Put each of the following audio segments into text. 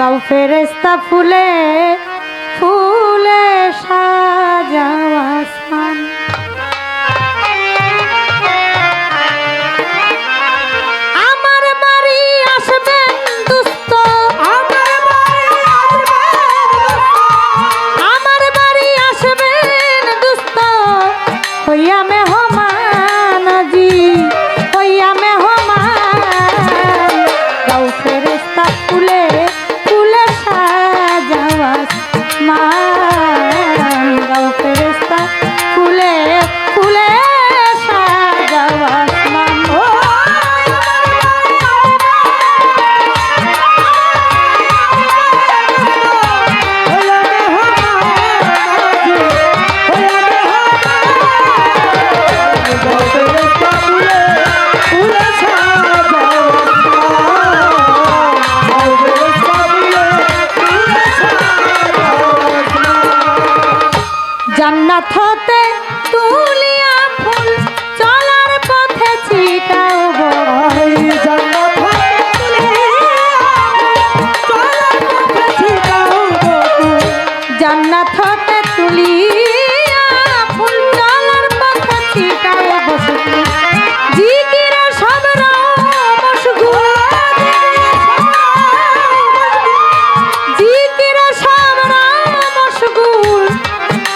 গাও ফেরেশতা ফুলে ফুলে সাজাও আসমান। আমার বাড়ি আসবেন দুস্থ, আমার বাড়ি আসবেন দুস্থ হইয়া মেহমান জি, হইয়া মেহমান। গাও ফেরেশতা ফুলে ফুলে সাজাও আসমান। গাও ফেরেশতা ফুলে ফুলে সাজাও আসমান। জান্নাত হতে তুলিয়া ফুল চলার পথে ছিটাও গো, জান্নাত হতে জান্নাত হতে তুলিয়া ফুল চলার পথে ছিটাও বসে জিকিরে সব মশগুল, জিকিরে সব মশগুল।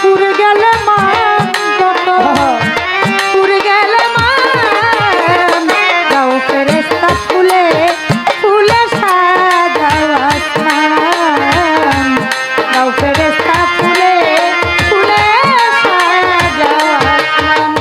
পুরে গেলে মান যত, পুরে গেলে মান। গাও ফেরেশতা ফুলে ফুলে সাজাও আসমান। গাও ফেরেশতা ফুলে ফুলে সাজাও আসমান।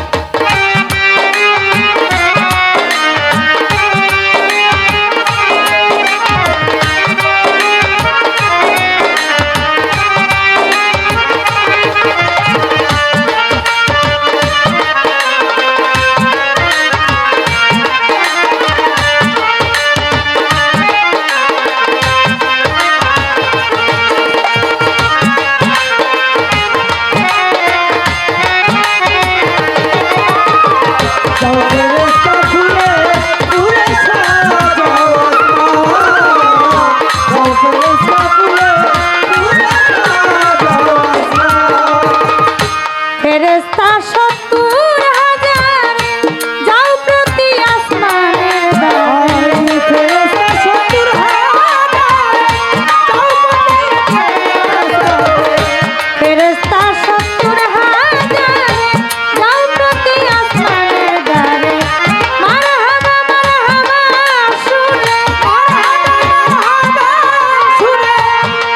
ফেরেশতা ৭০,০০০ যাও প্রতি আসমানের দ্বারে। ফেরেশতা ৭০,০০০ ফেরেশতা ৭০,০০০ যাও প্রতি আসমানের দ্বারে। মারহাবা মারহাবা সুরে,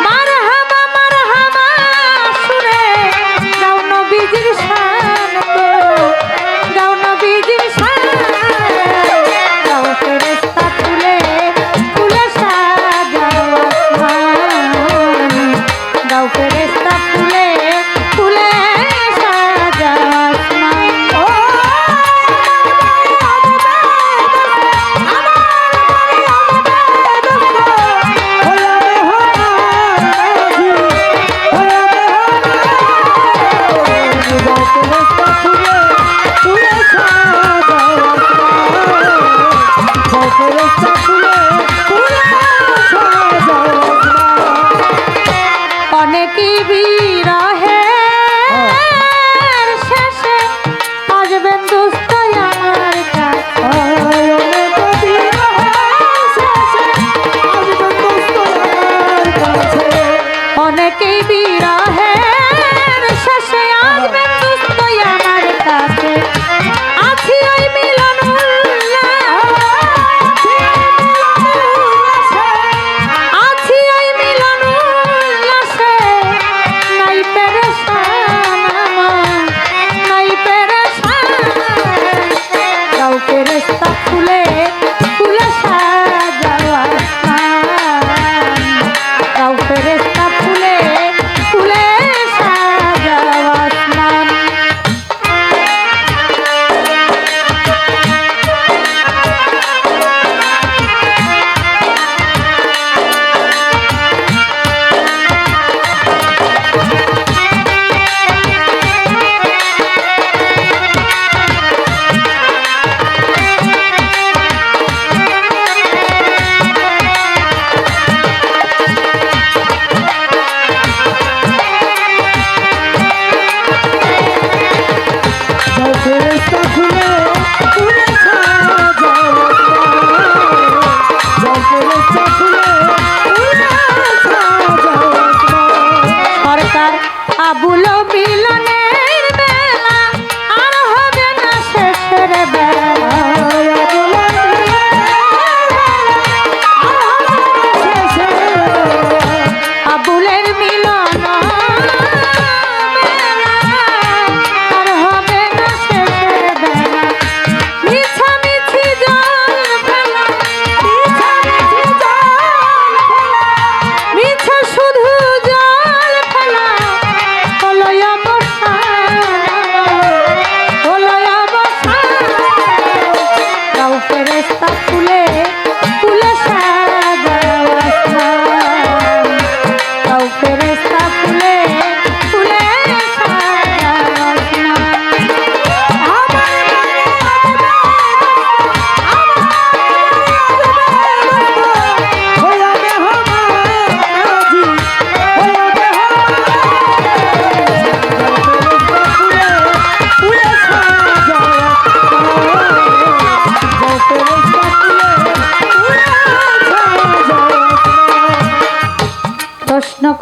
মারহাবা মারহাবা সুরে। গাও নবীজির শান তো, গাও নবীজির শান। গাও ফেরেশতা ফুলে ফুলে সাজাও আসমান। গাও ফেরেশতা ফুলে ফুলে সাজাও আসমান। অনেকই বিরহে শেষে আসবেন দুস্থ আমার কাছে। অনেকেই বিরহে শেষে আসবেন দুস্থ আমার কাছে। আছি ওই মিলন উল্লাস,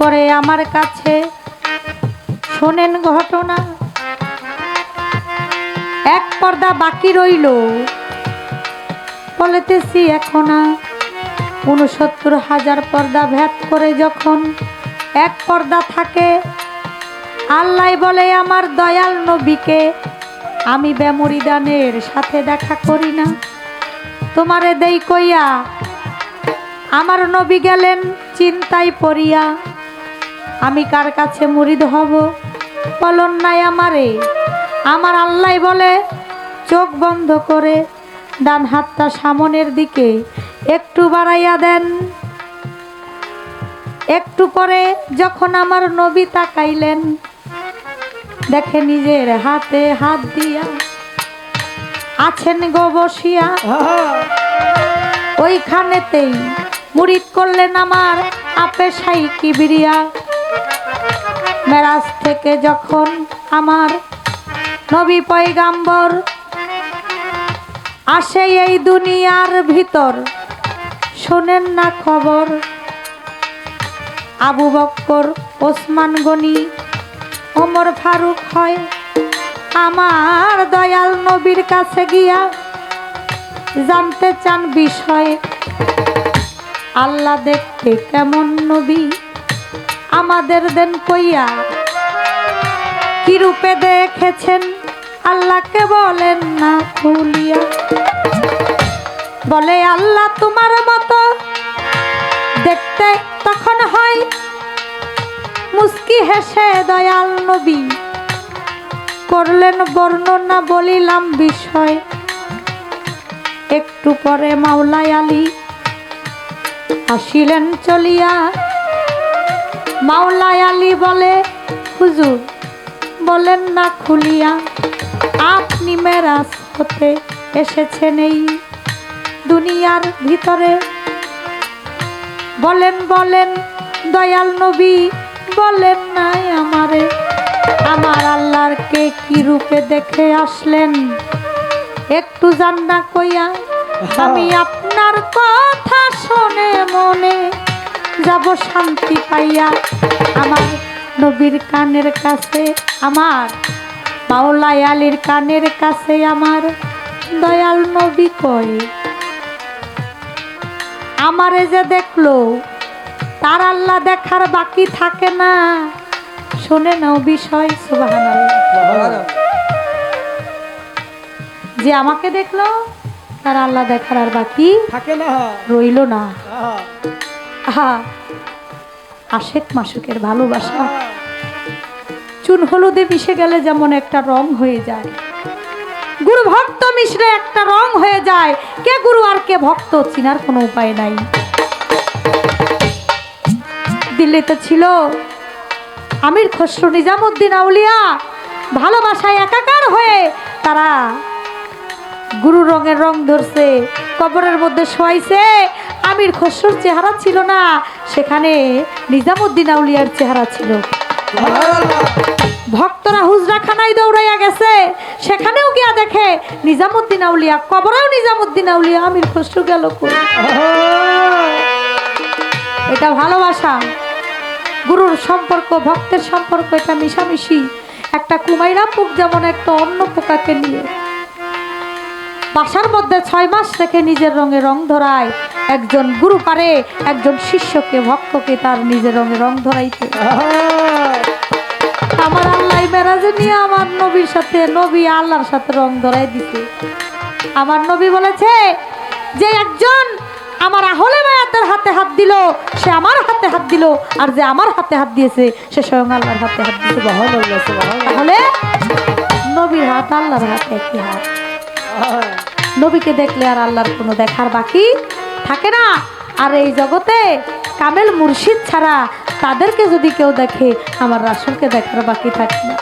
করে আমার কাছে শোনেন ঘটনা। এক পর্দা বাকি রইল, বলেতেছি এখন ৬৯,০০০ পর্দা ভেদ করে যখন এক পর্দা থাকে, আল্লাহ বলে আমার দয়াল নবীকে, আমি বেমরিদানের সাথে দেখা করি না, তোমারে দেই কইয়া আমার নবী গেলেন চিন্তায় পড়িয়া। আমি কার কাছে মুরিদ হব বলন নাই আমারে। আমার আল্লাহ বলে চোখ বন্ধ করে ডান হাতটা সামনের দিকে একটু বাড়াইয়া দেন। একটু পরে যখন আমার নবী তাকাইলেন, দেখে নিজের হাতে হাত দিয়া আছেন গো বসিয়া। ওইখানেতেই মুরিদ করলেন আমার আপে শাই কিবরিয়া। মেরাজ থেকে যখন আমার নবী পয়গাম্বর আসে এই দুনিয়ার ভিতর, শোনেন না খবর, আবু বকর, ওসমান গনি, ওমর ফারুক হয় আমার দয়াল নবীর কাছে গিয়া জানতে চান বিষয়। আল্লাহ দেখতে কেমন নবী আমাদের দেন কইয়া, কি রূপে দেখেছেন আল্লাহকে বলেন না খুলিয়া। বলে আল্লাহ তোমার মতো দেখতে তখন হয়, মুস্কি হেসে দয়াল নবী করলেন বর্ণনা, বলিলাম বিষয়। একটু পরে মাওলাই আলী আসিলেন চলিয়া। মাওলাই আলী বলে হুজুর বলেন না খুলিয়া, আপনি মেরাজ হতে এসেছেন এই দুনিয়ার ভিতরে, বলেন বলেন দয়াল নবী বলেন নাই আমারে, আমার আল্লাহর কে কি রূপে দেখে আসলেন একটু জান্না কইয়া। আমি আপনার কথা শুনে মনে যাব শান্তি পাইয়া। আমার নবীর কানের কাছে, আমার মাওলাই আলীর কানের কাছে আমার দয়াল নবী কয়, আমারে যে দেখলো তার আল্লাহ দেখার বাকি থাকে না। শুনে নাও বিষয়। সুবহানাল্লাহ। যে আমাকে দেখলো তার আল্লাহ দেখার আর বাকি থাকে না, রইল না। আশেক মাসুকের ভালোবাসা চুন হলুদে মিশে গেলে যেমন একটা রং হয়ে যায়, গুরু ভক্ত মিশলে একটা রং হয়ে যায়। কে গুরু আর কে ভক্ত চিনার কোনো উপায় নাই। দিল্লিতে ছিল আমির খসরু নিজামুদ্দিন আউলিয়া, ভালোবাসায় একাকার হয়ে তারা গুরু রঙের রং ধরছে, কবরের মধ্যে শোয়াইছে। আমির খসরুর চেহারা ছিল না, সেখানে নিজামুদ্দিন আউলিয়ার চেহারা ছিল। ভক্তরা হুজরাখানায় দৌড়াইয়া গেছে, সেখানেও গিয়া দেখে নিজামুদ্দিন আউলিয়া, কবরেও নিজামুদ্দিন আউলিয়া, আমির খসরু গেল কই? এটা ভালোবাসা, গুরুর সম্পর্ক, ভক্তের সম্পর্ক, এটা মিশামিশি। একটা কুমাইরা পোক যেমন একটা অন্য পোকাকে নিয়ে বাসার মধ্যে 6 মাস রেখে নিজের রঙে রং ধরায়, একজন গুরু পারে একজন শিষ্যকে, ভক্তকে তার নিজের রঙে রং ধরাইতে। আমার আল্লাহ মেরাজে নিয়ে আমার নবীর সাথে, নবী আল্লাহর সাথে রং ধরাই দিতে। আমার নবী বলেছে যে একজন আমার আহলে বায়াতের হাতে হাত দিল, সে আমার হাতে হাত দিল, আর যে আমার হাতে হাত দিয়েছে সে স্বয়ং আল্লাহর হাতে হাত দিয়েছে। তাহলে নবীর হাত আল্লাহর হাতে একই হাত। নবীকে দেখলে আর আল্লাহর কোনো দেখার বাকি থাকে না। আর এই জগতে কামেল মুর্শিদ ছাড়া তাদেরকে যদি কেউ দেখে, আমার রাসূলকে দেখার বাকি থাকে না।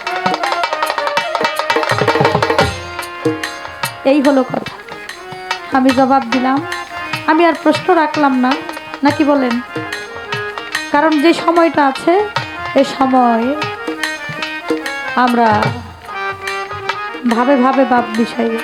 এই হলো কথা। আমি জবাব দিলাম, আমি আর প্রশ্ন রাখলাম না, নাকি বলেন? কারণ যে সময়টা আছে এই সময় আমরা ভাবে ভাবে বাপ বিষয়ে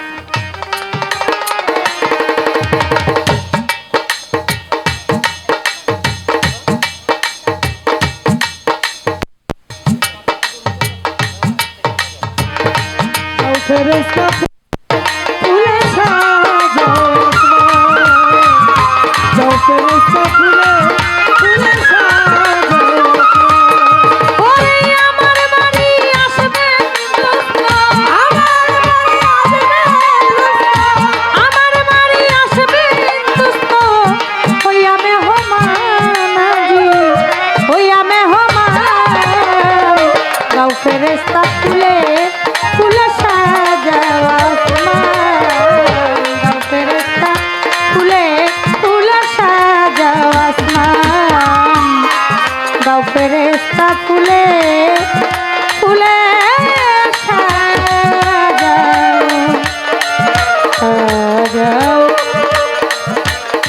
সাজাও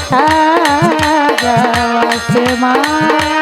সাজাও আসমান